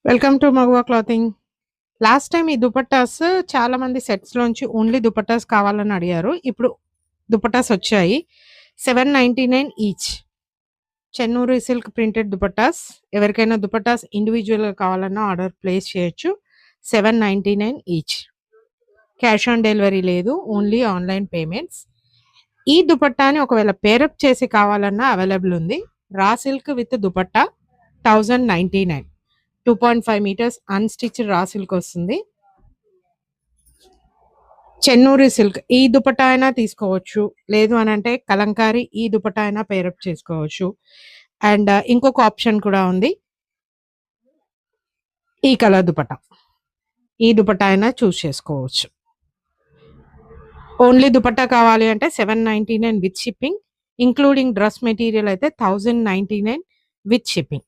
Welcome to మగువా clothing. Last time ఈ దుపట్టాస్ చాలా మంది సెట్స్‌లోంచి ఓన్లీ దుపట్టాస్ కావాలని అడిగారు. ఇప్పుడు దుపట్టాస్ వచ్చాయి. 799 each. Chennuri silk printed dupattas. ఎవరికైనా దుపట్టాస్ ఇండివిడ్యువల్‌గా కావాలన్నా ఆర్డర్ ప్లేస్ చేయొచ్చు. 799 ఈచ్. క్యాష్ ఆన్ డెలివరీ లేదు. Only online payments. ఈ దుపట్టాని ఒకవేళ పేరప్ చేసి కావాలన్నా అవైలబుల్ ఉంది. Raw silk with dupatta 1099. 2.5 meters unstitched raw silk వస్తుంది. చెన్నూరి సిల్క్ ఈ దుపట్టా అయినా తీసుకోవచ్చు. లేదు అనంటే కలంకారీ ఈ దుపట్టా అయినా పేరప్ చేసుకోవచ్చు. అండ్ ఇంకొక ఆప్షన్ కూడా ఉంది. ఈ కలర్ దుపట్టా. ఈ దుపట్టా అయినా చూస్ చేసుకోవచ్చు. ఓన్లీ దుపట్టా కావాలి అంటే 799 with shipping. Including dress material అయితే 1099 విత్ షిప్పింగ్.